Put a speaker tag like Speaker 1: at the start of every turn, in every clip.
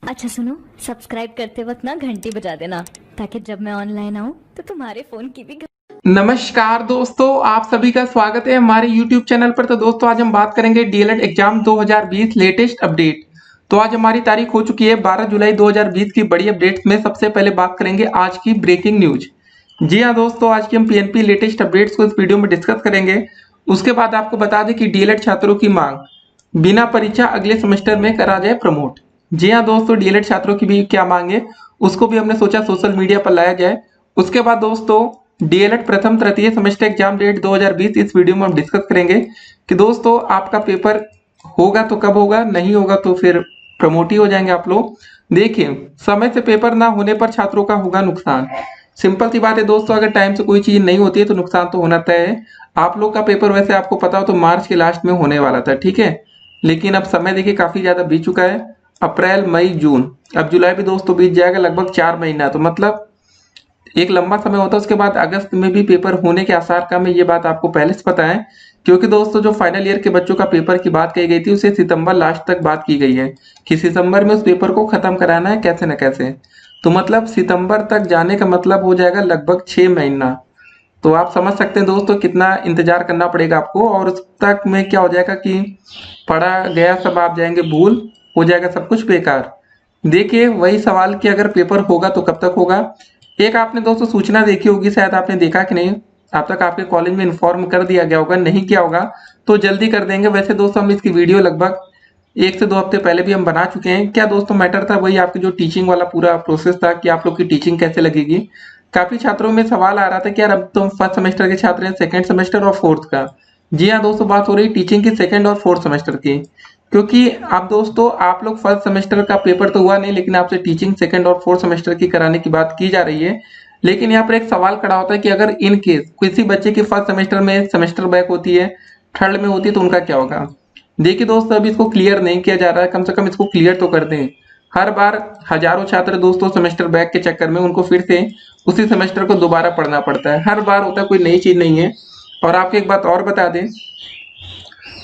Speaker 1: अच्छा सुनो, सब्सक्राइब करते वक्त ना घंटी बजा देना ताकि जब मैं ऑनलाइन आऊँ तो तुम्हारे फोन की भी
Speaker 2: नमस्कार दोस्तों, आप सभी का स्वागत है हमारे YouTube चैनल पर। तो दोस्तों आज हम बात करेंगे डीएलएड एग्जाम 2020 लेटेस्ट अपडेट। तो आज हमारी तारीख हो चुकी है 12 जुलाई 2020 की बड़ी अपडेट में सबसे पहले बात करेंगे आज की ब्रेकिंग न्यूज। जी हाँ दोस्तों, आज की हम पीएनपी लेटेस्ट अपडेट्स को इस वीडियो में डिस्कस करेंगे। उसके बाद आपको बता दें कि डीएलएड छात्रों की मांग, बिना परीक्षा अगले सेमेस्टर में करा जाए प्रमोट। जी हाँ दोस्तों, डीएलएड छात्रों की भी क्या मांग है उसको भी हमने सोचा सोशल मीडिया पर लाया जाए। उसके बाद दोस्तों डीएलएड प्रथम तृतीय सेमेस्टर एग्जाम डेट 2020 इस वीडियो में हम डिस्कस करेंगे कि दोस्तों आपका पेपर होगा तो कब होगा, नहीं होगा तो फिर प्रमोट ही हो जाएंगे आप लोग। देखिए, समय से पेपर ना होने पर छात्रों का होगा नुकसान। सिंपल सी बात है दोस्तों, अगर टाइम से कोई चीज नहीं होती है तो नुकसान तो होना तय है। आप लोग का पेपर वैसे आपको पता हो तो मार्च के लास्ट में होने वाला था, ठीक है, लेकिन अब समय देखिए काफी ज्यादा बीत चुका है। अप्रैल मई जून, अब जुलाई भी दोस्तों बीत जाएगा, लगभग 4 महीना। तो मतलब एक लंबा समय होता है। उसके बाद अगस्त में भी पेपर होने के आसार कम है, ये बात आपको पहले से पता है। क्योंकि दोस्तों जो फाइनल ईयर के बच्चों का पेपर की बात कही गई थी उसे सितंबर लास्ट तक बात की गई है कि सितंबर में उस पेपर को खत्म कराना है कैसे न कैसे। तो मतलब सितंबर तक जाने का मतलब हो जाएगा लगभग 6 महीना। तो आप समझ सकते हैं दोस्तों कितना इंतजार करना पड़ेगा आपको। और उस तक में क्या हो जाएगा कि पढ़ा गया सब आप जाएंगे भूल, हो जाएगा सब कुछ बेकार। देखिए वही सवाल कि अगर पेपर होगा तो कब तक होगा। एक आपने दोस्तों सूचना देखी होगी, शायद आपने देखा कि नहीं, अब तक आपके कॉलेज में इन्फॉर्म कर दिया गया होगा, नहीं किया होगा तो जल्दी कर देंगे। वैसे दोस्तों हम इसकी वीडियो लगभग 1 से 2 हफ्ते पहले भी हम बना चुके हैं। क्या दोस्तों मैटर था, वही आपकी जो टीचिंग वाला पूरा प्रोसेस था कि आप लोग की टीचिंग कैसे लगेगी। काफी छात्रों में सवाल आ रहा था कि यार अब तुम फर्स्ट सेमेस्टर के छात्र हैं, सेकंड सेमेस्टर और फोर्थ का। जी हाँ दोस्तों, बात हो रही टीचिंग की सेकंड और फोर्थ सेमेस्टर की। क्योंकि अब दोस्तों आप लोग फर्स्ट सेमेस्टर का पेपर तो हुआ नहीं, लेकिन आपसे टीचिंग सेकंड और फोर्थ सेमेस्टर की कराने की बात की जा रही है। लेकिन यहाँ पर एक सवाल खड़ा होता है कि अगर इन केस किसी बच्चे की फर्स्ट सेमेस्टर में सेमेस्टर बैक होती है, थर्ड में होती है, तो उनका क्या होगा। देखिए दोस्तों, अभी इसको क्लियर नहीं किया जा रहा है, कम से कम इसको क्लियर तो कर दें। हर बार हजारों छात्र दोस्तों सेमेस्टर बैक के चक्कर में उनको फिर से उसी सेमेस्टर को दोबारा पढ़ना पड़ता है, हर बार होता है, कोई नई चीज नहीं है। और आपको एक बात और बता दें,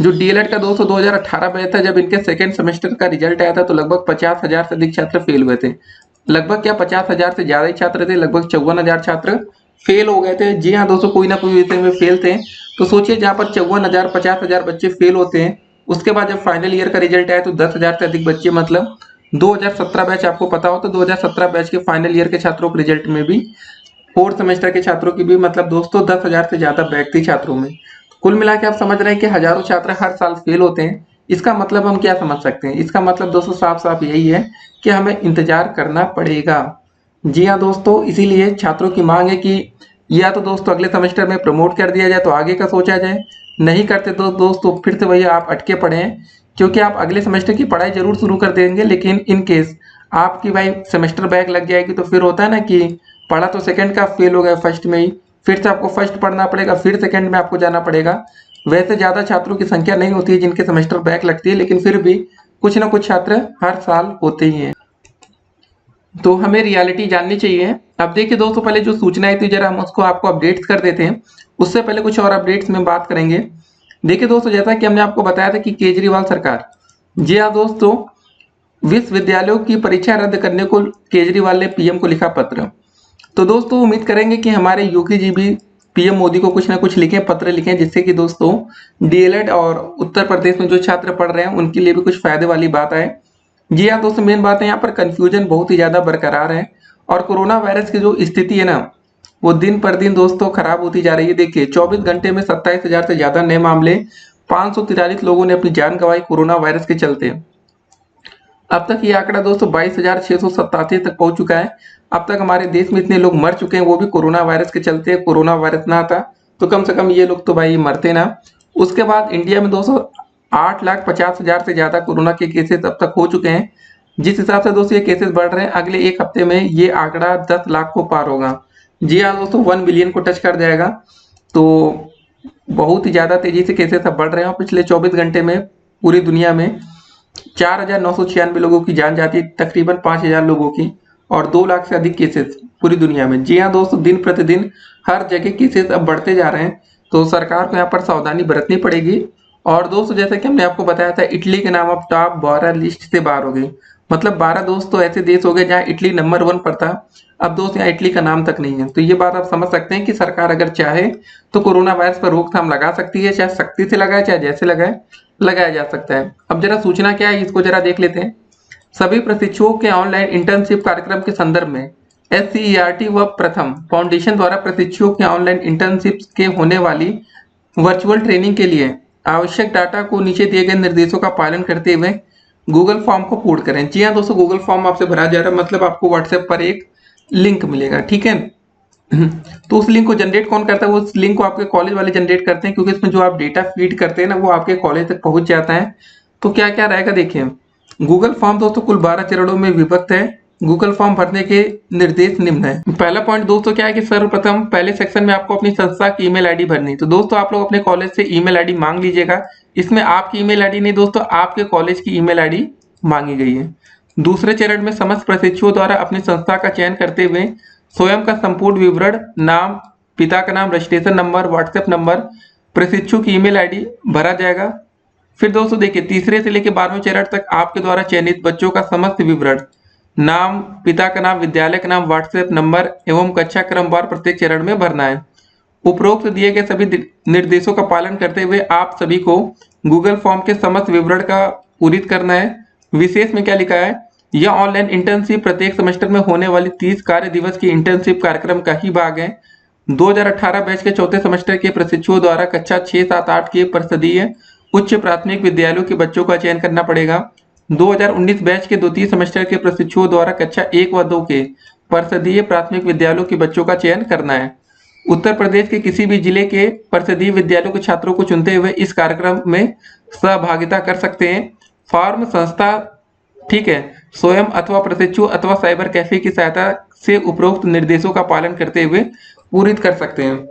Speaker 2: जो डीएलएड का दोस्तों 2018 बैच था, जब इनके सेकेंड सेमेस्टर का रिजल्ट आया था तो लगभग 50,000 से अधिक छात्र फेल हुए थे। लगभग क्या 50,000 से ज्यादा ही छात्र थे, लगभग 54,000 छात्र फेल हो गए थे। जी हाँ दोस्तों, कोई ना कोई विषय में फेल थे। तो सोचिए जहाँ पर 54,000 50,000 बच्चे फेल होते हैं, उसके बाद जब फाइनल ईयर का रिजल्ट आया तो 10,000 से अधिक बच्चे, मतलब 2017 बैच आपको पता हो तो 2017 बैच के फाइनल ईयर के छात्रों के रिजल्ट में भी, फोर्थ सेमेस्टर के छात्रों की भी, मतलब दोस्तों 10,000 से ज्यादा बैक थी छात्रों में। कुल मिला के आप समझ रहे हैं कि हजारों छात्र हर साल फेल होते हैं। इसका मतलब हम क्या समझ सकते हैं, इसका मतलब दोस्तों साफ साफ यही है कि हमें इंतजार करना पड़ेगा। जी हाँ दोस्तों, इसीलिए छात्रों की मांग है कि या तो दोस्तों अगले सेमेस्टर में प्रमोट कर दिया जाए तो आगे का सोचा जाए, नहीं करते तो दोस्तों फिर से वही आप अटके पड़े हैं। क्योंकि आप अगले सेमेस्टर की पढ़ाई जरूर शुरू कर देंगे, लेकिन इन केस आपकी भाई सेमेस्टर बैक लग जाएगी तो फिर होता है ना कि पढ़ा तो सेकंड का, फेल हो गया फर्स्ट में ही, फिर से आपको फर्स्ट पढ़ना पड़ेगा, फिर सेकंड में आपको जाना पड़ेगा। वैसे ज्यादा छात्रों की संख्या नहीं होती है जिनके सेमेस्टर बैक लगती है, लेकिन फिर भी कुछ ना कुछ छात्र हर साल होते ही हैं। तो हमें रियलिटी जाननी चाहिए। अब देखिए दोस्तों, पहले जो सूचनाएं थी जरा हम उसको आपको अपडेट कर देते हैं, उससे पहले कुछ और अपडेट्स में बात करेंगे। देखिए दोस्तों, जैसा कि हमने आपको बताया था कि केजरीवाल सरकार, जी हाँ दोस्तों, विश्वविद्यालयों की परीक्षा रद्द करने को केजरीवाल ने पीएम को लिखा पत्र। तो दोस्तों उम्मीद करेंगे कि हमारे योगी जी भी पीएम मोदी को कुछ ना कुछ लिखें, पत्र लिखें, जिससे कि दोस्तों डीएलएड और उत्तर प्रदेश में जो छात्र पढ़ रहे हैं उनके लिए भी कुछ फायदे वाली बात आए। जी हाँ दोस्तों, मेन बात है यहाँ पर कंफ्यूजन बहुत ही ज्यादा बरकरार है। और कोरोना वायरस की जो स्थिति है ना, वो दिन पर दिन दोस्तों खराब होती जा रही है। देखिए 24 घंटे में 27,000 से ज्यादा नए मामले, 543 लोगों ने अपनी जान गंवाई कोरोना वायरस के चलते। अब तक ये आंकड़ा दोस्तों 22,687 तक पहुंच चुका है। अब तक हमारे देश में इतने लोग मर चुके हैं, वो भी कोरोना वायरस के चलते। कोरोना वायरस ना आता तो कम से कम ये लोग तो भाई मरते ना। उसके बाद इंडिया में दोस्तों 8,50,000 से ज्यादा कोरोना के केसेस अब तक हो चुके हैं। जिस हिसाब से दोस्तों ये केसेस बढ़ रहे हैं, अगले एक हफ्ते में ये आंकड़ा 10 लाख को पार होगा। जी हाँ दोस्तों, 1 बिलियन को टच कर जाएगा। तो बहुत ही ज्यादा तेजी से केसेस अब बढ़ रहे हैं। और पिछले 24 घंटे में पूरी दुनिया में 4,996 लोगों की जान जाती है, तकरीबन 5,000 लोगों की, और 2 लाख से अधिक केसेस पूरी दुनिया में। जी हाँ दोस्तों, दिन प्रतिदिन हर जगह केसेस अब बढ़ते जा रहे हैं। तो सरकार को यहाँ पर सावधानी बरतनी पड़ेगी। और दोस्तों जैसा कि हमने आपको बताया था, इटली के नाम अब टॉप 12 लिस्ट से बाहर हो गई। मतलब 12 दोस्त तो ऐसे देश हो गए जहाँ इटली नंबर 1 पर था, अब दोस्त यहाँ इटली का नाम तक नहीं है। तो ये बात आप समझ सकते हैं कि सरकार अगर चाहे तो कोरोना वायरस पर रोकथाम लगा सकती है, चाहे सख्ती से लगाए चाहे जैसे लगाए, लगाया जा सकता है। अब जरा सूचना क्या है इसको जरा देख लेते हैं। सभी प्रशिक्षुओं के ऑनलाइन इंटर्नशिप कार्यक्रम के संदर्भ में SCERT व प्रथम फाउंडेशन द्वारा प्रशिक्षुओं के ऑनलाइन इंटर्नशिप के होने वाली वर्चुअल ट्रेनिंग के लिए आवश्यक डाटा को नीचे दिए गए निर्देशों का पालन करते हुए गूगल फॉर्म को पूर्ण करें। जी हाँ दोस्तों, गूगल फॉर्म आपसे भरा जा रहा है, मतलब आपको व्हाट्सएप पर एक लिंक मिलेगा, ठीक है। तो उस लिंक को जनरेट कौन करता है? वो उस लिंक को आपके कॉलेज वाले जनरेट करते हैं, क्योंकि इसमें जो आप डेटा फीड करते हैं ना वो आपके कॉलेज तक पहुंच जाता है। तो क्या क्या रहेगा देखिए। गूगल फॉर्म दोस्तों कुल 12 चरणों में विभक्त है। गूगल फॉर्म भरने के निर्देश निम्न है। पहला पॉइंट दोस्तों क्या है कि सर्वप्रथम पहले सेक्शन में आपको अपनी संस्था की ईमेल आईडी भरनी। तो दोस्तों आप लोग अपने कॉलेज से ईमेल आईडी मांग लीजिएगा। इसमें आपकी ईमेल आईडी नहीं दोस्तों, आपके कॉलेज की ईमेल आईडी मांगी गई है। दूसरे चरण में समस्त प्रशिक्षुओं द्वारा अपनी संस्था का चयन करते हुए स्वयं का संपूर्ण विवरण, नाम, पिता का नाम, रजिस्ट्रेशन नंबर, व्हाट्सएप नंबर, प्रशिक्षु की ईमेल आईडी भरा जाएगा। फिर दोस्तों देखिए तीसरे से लेकर 12वें चरण तक आपके द्वारा चयनित बच्चों का समस्त विवरण, नाम, पिता का नाम, विद्यालय का नाम, व्हाट्सएप नंबर एवं कक्षा क्रमवार प्रत्येक चरण में भरना है। उपरोक्त दिए गए सभी निर्देशों का पालन करते हुए आप सभी को गूगल फॉर्म के समस्त विवरण का पूरित करना है। विशेष में क्या लिखा है, यह ऑनलाइन इंटर्नशिप प्रत्येक सेमेस्टर में होने वाली 30 कार्य दिवस की इंटर्नशिप कार्यक्रम का ही भाग है। 2018 बैच के चौथे सेमेस्टर के प्रशिक्षुओं द्वारा कक्षा 6, 7, 8 के परिषदीय उच्च प्राथमिक विद्यालयों के बच्चों का चयन करना पड़ेगा। 2019 बैच के द्वितीय सेमेस्टर के प्रशिक्षुओं द्वारा कक्षा 1 व 2 के परिषदीय प्राथमिक विद्यालयों के बच्चों का चयन करना है। उत्तर प्रदेश के किसी भी जिले के परिषदीय विद्यालयों के छात्रों को चुनते हुए इस कार्यक्रम में सहभागिता कर सकते हैं। फॉर्म संस्था, ठीक है, स्वयं अथवा प्रशिक्षु अथवा साइबर कैफे की सहायता से उपरोक्त निर्देशों का पालन करते हुए पूरित कर सकते हैं।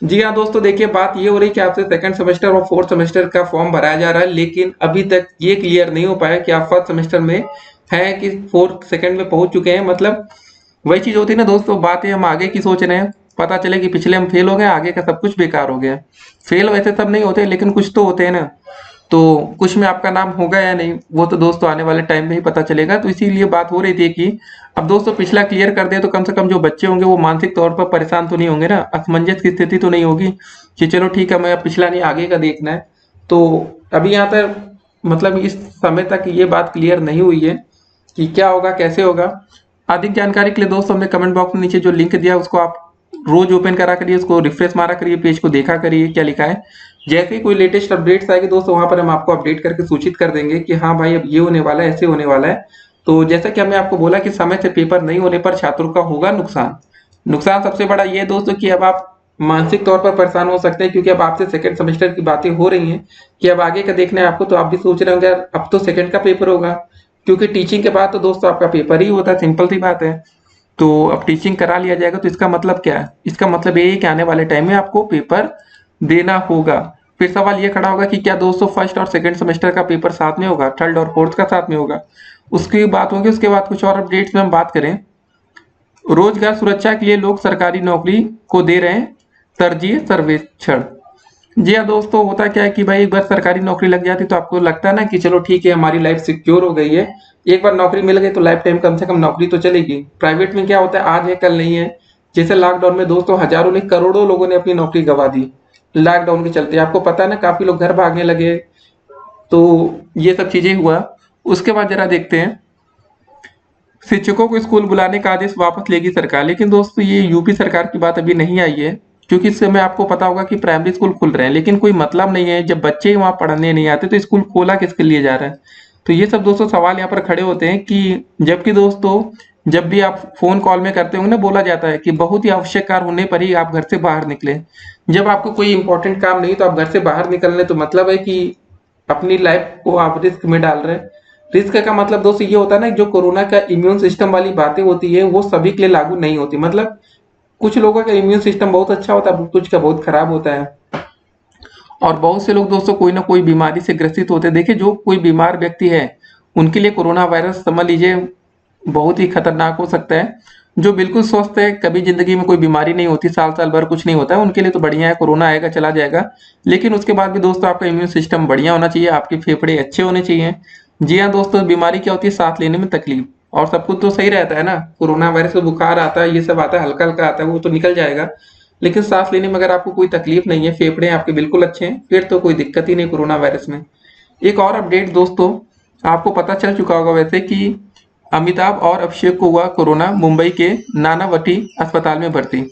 Speaker 2: जी हाँ दोस्तों, देखिए बात ये हो रही है कि आपसे सेकंड सेमेस्टर और फोर्थ सेमेस्टर का फॉर्म भराया जा रहा है, लेकिन अभी तक ये क्लियर नहीं हो पाया कि आप फर्स्ट सेमेस्टर में है कि फोर्थ सेकंड में पहुंच चुके हैं। मतलब वही चीज होती है ना दोस्तों, बात है हम आगे की सोच रहे हैं, पता चले कि पिछले हम फेल हो गए, आगे का सब कुछ बेकार हो गया। फेल वैसे सब नहीं होते, लेकिन कुछ तो होते हैं ना, तो कुछ में आपका नाम होगा या नहीं वो तो दोस्तों आने वाले टाइम में ही पता चलेगा। तो इसीलिए बात हो रही थी कि अब दोस्तों पिछला क्लियर कर दे तो कम से कम जो बच्चे होंगे वो मानसिक तौर पर परेशान तो नहीं होंगे ना, असमंजस की स्थिति तो नहीं होगी कि चलो ठीक है मैं पिछला नहीं आगे का देखना है। तो अभी यहाँ पर मतलब इस समय तक ये बात क्लियर नहीं हुई है कि क्या होगा कैसे होगा। अधिक जानकारी के लिए दोस्तों हमने कमेंट बॉक्स में नीचे जो लिंक दिया उसको आप रोज ओपन करा करिए, उसको रिफ्रेश मारा करिए, पेज को देखा करिए क्या लिखा है। जैसे ही कोई लेटेस्ट अपडेट्स आएगी दोस्तों वहां पर हम आपको अपडेट करके सूचित कर देंगे कि हाँ भाई अब ये होने वाला है, ऐसे होने वाला है। तो जैसा कि हमने आपको बोला कि समय से पेपर नहीं होने पर छात्रों का होगा नुकसान। नुकसान सबसे बड़ा ये है दोस्तों कि अब आप मानसिक तौर पर परेशान हो सकते हैं, क्योंकि अब आपसे सेकंड सेमेस्टर की बातें हो रही हैं कि अब आगे का देखना है आपको। तो आप भी सोच रहे होंगे यार अब तो सेकंड का पेपर होगा, क्योंकि टीचिंग के बाद तो दोस्तों आपका पेपर ही होता है, सिंपल सी बात है। तो अब टीचिंग करा लिया जाएगा तो इसका मतलब क्या है? इसका मतलब ये है कि आने वाले टाइम में आपको पेपर देना होगा। फिर सवाल ये खड़ा होगा कि क्या दोस्तों फर्स्ट और सेकंड सेमेस्टर का पेपर साथ में होगा, थर्ड और फोर्थ का साथ में होगा? उसकी बात होगी। उसके बाद कुछ और अपडेट्स में हम बात करें। रोजगार सुरक्षा के लिए लोग सरकारी नौकरी को दे रहे हैं तरजीह सर्वेक्षण। जी हाँ दोस्तों, होता क्या है कि भाई एक बार सरकारी नौकरी लग जाती तो आपको लगता है ना कि चलो ठीक है हमारी लाइफ सिक्योर हो गई है, एक बार नौकरी मिल गई तो लाइफ टाइम कम से कम नौकरी तो चलेगी। प्राइवेट में क्या होता है आज है कल नहीं है। जैसे लॉकडाउन में दोस्तों हजारों नहीं करोड़ों लोगों ने अपनी नौकरी गंवा दी लॉकडाउन के चलते, आपको पता है ना, काफी लोग घर भागने लगे, तो ये सब चीजें हुआ। उसके बाद जरा देखते हैं, शिक्षकों को स्कूल बुलाने का आदेश वापस लेगी सरकार। लेकिन दोस्तों ये यूपी सरकार की बात अभी नहीं आई है, क्योंकि इस समय आपको पता होगा कि प्राइमरी स्कूल खुल रहे हैं, लेकिन कोई मतलब नहीं है जब बच्चे ही वहां पढ़ने नहीं आते तो स्कूल खोला किसके लिए जा रहा है। तो ये सब दोस्तों सवाल यहाँ पर खड़े होते हैं कि जबकि दोस्तों जब भी आप फोन कॉल में करते होंगे ना बोला जाता है कि बहुत ही आवश्यक कार्य होने पर ही आप घर से बाहर निकले। जब आपको कोई इंपॉर्टेंट काम नहीं तो आप घर से बाहर निकलने, तो मतलब है कि अपनी लाइफ को आप रिस्क में डाल रहे हैं। रिस्क का मतलब दोस्तों ये होता है ना, जो कोरोना का इम्यून सिस्टम वाली बातें होती है वो सभी के लिए लागू नहीं होती। मतलब कुछ लोगों का इम्यून सिस्टम बहुत अच्छा होता है, कुछ का बहुत खराब होता है, और बहुत से लोग दोस्तों कोई ना कोई बीमारी से ग्रसित होते हैं। देखिए जो कोई बीमार व्यक्ति है उनके लिए कोरोना वायरस समझ लीजिए बहुत ही खतरनाक हो सकता है। जो बिल्कुल स्वस्थ है, कभी जिंदगी में कोई बीमारी नहीं होती, साल साल भर कुछ नहीं होता है, उनके लिए तो बढ़िया है, कोरोना आएगा चला जाएगा। लेकिन उसके बाद भी दोस्तों आपका इम्यून सिस्टम बढ़िया होना चाहिए, आपके फेफड़े अच्छे होने चाहिए, जी हाँ दोस्तों, बीमारी क्या होती है? सांस लेने में तकलीफ। और सब कुछ तो सही रहता है ना, कोरोना वायरस का बुखार आता है, ये सब आता है, हल्का हल्का आता है, वो तो निकल जाएगा। लेकिन सांस लेने में अगर आपको कोई तकलीफ नहीं है, फेफड़े आपके बिल्कुल अच्छे हैं, फिर तो कोई दिक्कत ही नहीं कोरोना वायरस में। एक और अपडेट दोस्तों, आपको पता चल चुका होगा वैसे कि अमिताभ और अभिषेक को हुआ कोरोना, मुंबई के नानावटी अस्पताल में भर्ती।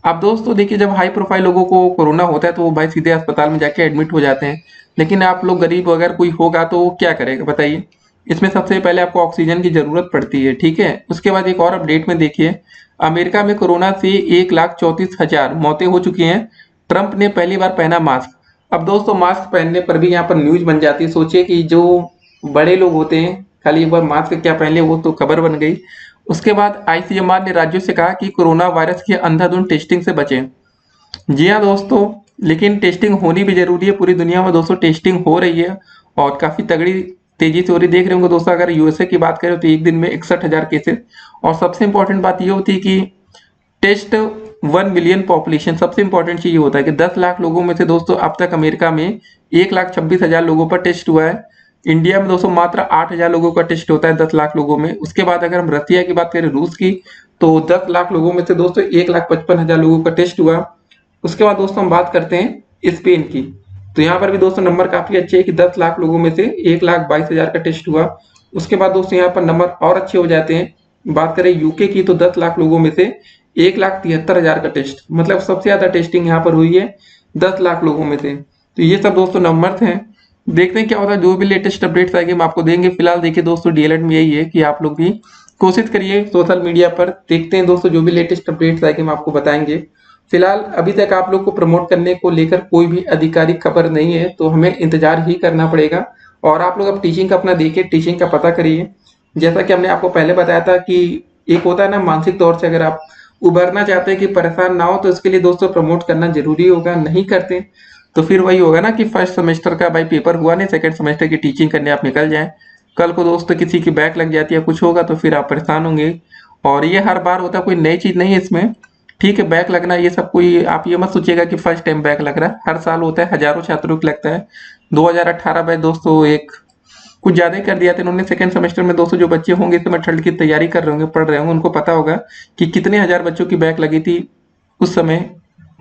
Speaker 2: अब दोस्तों देखिए, जब हाई प्रोफाइल लोगों को कोरोना होता है तो वो भाई सीधे अस्पताल में जाके एडमिट हो जाते हैं। लेकिन आप लोग गरीब अगर कोई होगा तो वो क्या करेगा बताइए? इसमें सबसे पहले आपको ऑक्सीजन की जरूरत पड़ती है, ठीक है। उसके बाद एक और अपडेट में देखिए, अमेरिका में कोरोना से 1,34,000 मौतें हो चुकी हैं। ट्रंप ने पहली बार पहना मास्क। अब दोस्तों मास्क पहनने पर भी यहाँ पर न्यूज बन जाती है। सोचिए कि जो बड़े लोग होते हैं खाली एक बार मास्क क्या पहन ले, वो तो खबर बन गई। उसके बाद आईसीएमआर ने राज्यों से कहा कि कोरोना वायरस की अंधाधुंध टेस्टिंग से बचें। जी हाँ दोस्तों, लेकिन टेस्टिंग होनी भी जरूरी है। पूरी दुनिया में दोस्तों टेस्टिंग हो रही है और काफी तगड़ी तेजी से हो रही। देख रहे होंगे दोस्तों, अगर यूएसए की बात करें तो एक दिन में 61,000 केसेस। और सबसे इंपॉर्टेंट बात ये होती है कि टेस्ट 1 मिलियन पॉपुलेशन, सबसे इंपॉर्टेंट चीज ये होता है कि 10 लाख लोगों में से दोस्तों अब तक अमेरिका में 1,26,000 लोगों पर टेस्ट हुआ है। इंडिया में दोस्तों मात्र 8,000 लोगों का टेस्ट होता है 10 लाख लोगों में। उसके बाद अगर हम रसिया की बात करें, रूस की, तो 10 लाख लोगों में से दोस्तों 1,55,000 लोगों का टेस्ट हुआ। उसके बाद दोस्तों हम बात करते हैं स्पेन की, तो यहाँ पर भी दोस्तों नंबर काफी अच्छे है कि 10 लाख लोगों में से 1,22,000 का टेस्ट हुआ। उसके बाद दोस्तों यहाँ पर नंबर और अच्छे हो जाते हैं। बात करें यूके की, तो 10 लाख लोगों में से 1,73,000 का टेस्ट, मतलब सबसे ज्यादा टेस्टिंग यहाँ पर हुई है 10 लाख लोगों में से। तो ये सब दोस्तों नंबर हैं। देखते हैं क्या होता है, जो भी लेटेस्ट अपडेट्स आएंगे हम आपको देंगे। फिलहाल देखिए दोस्तों, डीएलएड में यही है कि आप लोग भी कोशिश करिए सोशल मीडिया पर। देखते हैं दोस्तों, जो भी लेटेस्ट अपडेट्स आएंगे हम आपको बताएंगे। फिलहाल अभी तक आप लोग को प्रमोट करने को लेकर कोई भी आधिकारिक खबर नहीं है, तो हमें इंतजार ही करना पड़ेगा। और आप लोग अब टीचिंग का अपना देखिए, टीचिंग का पता करिए। जैसा कि हमने आपको पहले बताया था कि एक होता है ना, मानसिक तौर से अगर आप उभरना चाहते हैं कि परेशान ना हो, तो इसके लिए दोस्तों प्रमोट करना जरूरी होगा। नहीं करते तो फिर वही होगा ना कि फर्स्ट सेमेस्टर का भाई पेपर हुआ नहीं, सेकंड सेमेस्टर की टीचिंग करने आप निकल जाएं। कल को दोस्तों किसी की बैक लग जाती है, कुछ होगा तो फिर आप परेशान होंगे। और ये हर बार होता है, कोई नई चीज नहीं है इसमें। ठीक है, बैक लगना ये सब कोई, आप ये मत सोचिएगा कि फर्स्ट टाइम बैक लग रहा है। हर साल होता है, हजारों छात्रों को लगता है। 2018 में दोस्तों एक कुछ ज्यादा ही कर दिया था इन्होंने। सेकंड सेमेस्टर में दोस्तों जो बच्चे होंगे इस समय ठंड की तैयारी कर रहे होंगे, पढ़ रहे होंगे, उनको पता होगा कि कितने हजार बच्चों की बैक लगी थी उस समय।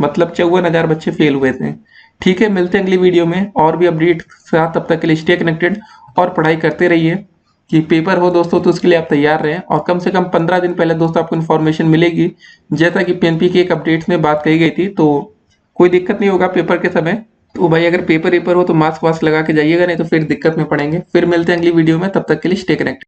Speaker 2: मतलब 54,000 बच्चे फेल हुए थे। ठीक है, मिलते हैं अगली वीडियो में और भी अपडेट साथ। तब तक के लिए स्टे कनेक्टेड और पढ़ाई करते रहिए। कि पेपर हो दोस्तों तो उसके लिए आप तैयार रहें, और कम से कम 15 दिन पहले दोस्तों आपको इन्फॉर्मेशन मिलेगी। जैसा कि पीएनपी के एक अपडेट्स में बात कही गई थी, तो कोई दिक्कत नहीं होगा पेपर के समय। तो भाई अगर पेपर हो तो मास्क वास्क लगा के जाइएगा, नहीं तो फिर दिक्कत में पड़ेंगे। फिर मिलते हैं अगली वीडियो में, तब तक के लिए स्टे कनेक्टेड।